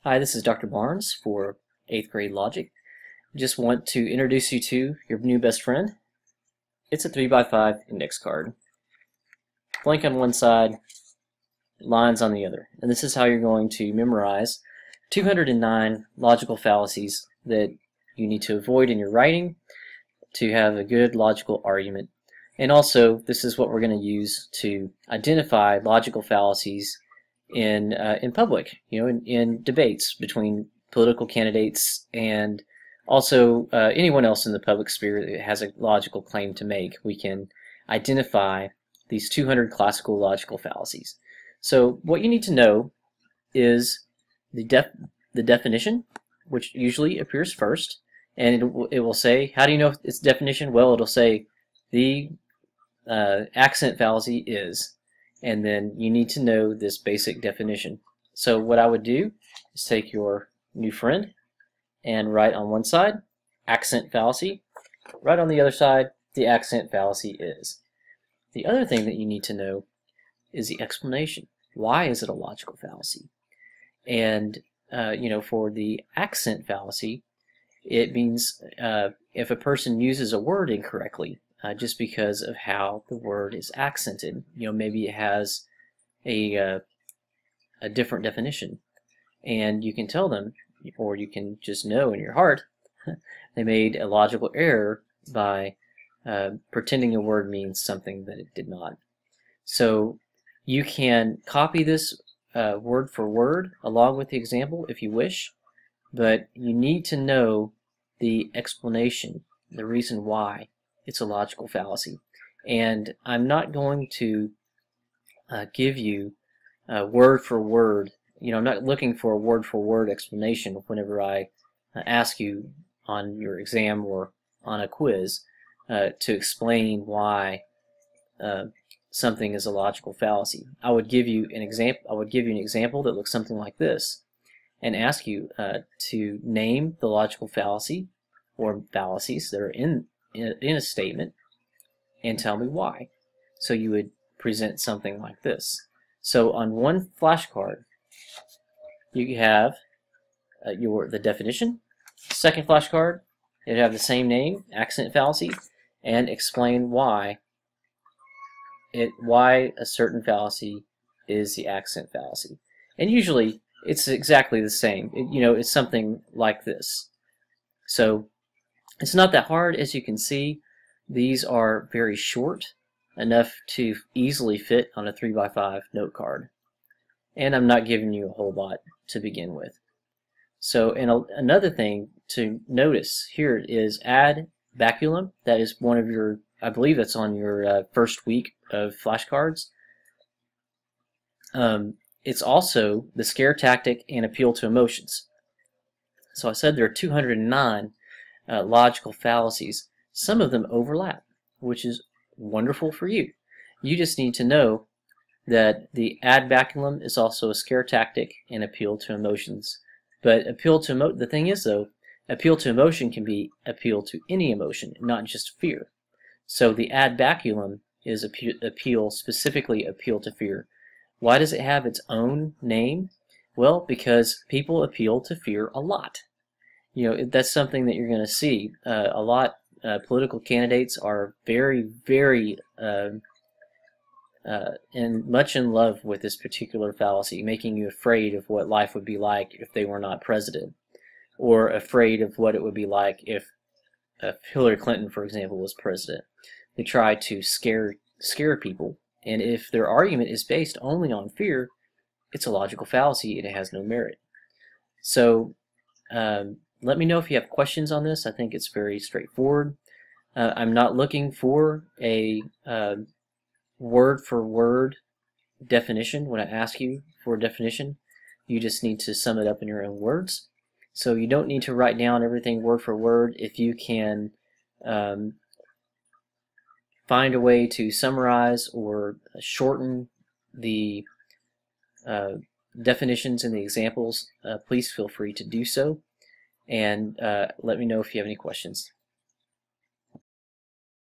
Hi, this is Dr. Barnes for 8th grade logic. Just want to introduce you to your new best friend. It's a 3x5 index card. Blank on one side, lines on the other. And this is how you're going to memorize 209 logical fallacies that you need to avoid in your writing to have a good logical argument. And also, this is what we're going to use to identify logical fallacies in public, in debates between political candidates and also anyone else in the public sphere that has a logical claim to make. We can identify these 200 classical logical fallacies. So what you need to know is the definition, which usually appears first, and it will say, how do you know its definition? Well, it'll say the accent fallacy is, and then you need to know this basic definition. So what I would do is take your new friend and write on one side accent fallacy, right on the other side the accent fallacy is. The other thing that you need to know is the explanation. Why is it a logical fallacy? And for the accent fallacy, it means if a person uses a word incorrectly, just because of how the word is accented. Maybe it has a different definition, and you can tell them, or you can just know in your heart, they made a logical error by pretending a word means something that it did not. So you can copy this word for word along with the example if you wish, but you need to know the explanation, the reason why it's a logical fallacy. And I'm not going to give you word for word. I'm not looking for a word for word explanation whenever I ask you on your exam or on a quiz to explain why something is a logical fallacy. I would give you an example. I would give you an example that looks something like this, and ask you to name the logical fallacy or fallacies that are in a statement and tell me why. So you would present something like this. So on one flashcard you have the definition. Second flashcard, it would have the same name, accent fallacy, and explain why a certain fallacy is the accent fallacy. And usually it's exactly the same. It's something like this. So it's not that hard. As you can see, these are very short, enough to easily fit on a 3x5 note card. And I'm not giving you a whole lot to begin with. So, and another thing to notice here is ad baculum. That is one of your, I believe that's on your first week of flashcards. It's also the scare tactic and appeal to emotions. So I said there are 209 logical fallacies. Some of them overlap, which is wonderful for you. You just need to know that the ad baculum is also a scare tactic and appeal to emotions. But the thing is though, appeal to emotion can be appeal to any emotion, not just fear. So the ad baculum is specifically appeal to fear. Why does it have its own name? Well, because people appeal to fear a lot. That's something that you're going to see a lot. Political candidates are very, very and much in love with this particular fallacy, making you afraid of what life would be like if they were not president, or afraid of what it would be like if Hillary Clinton, for example, was president. They try to scare people, and if their argument is based only on fear, it's a logical fallacy and it has no merit. So let me know if you have questions on this. I think it's very straightforward. I'm not looking for a word-for-word definition. When I ask you for a definition, you just need to sum it up in your own words. So you don't need to write down everything word for word. If you can find a way to summarize or shorten the definitions and the examples, please feel free to do so. And let me know if you have any questions.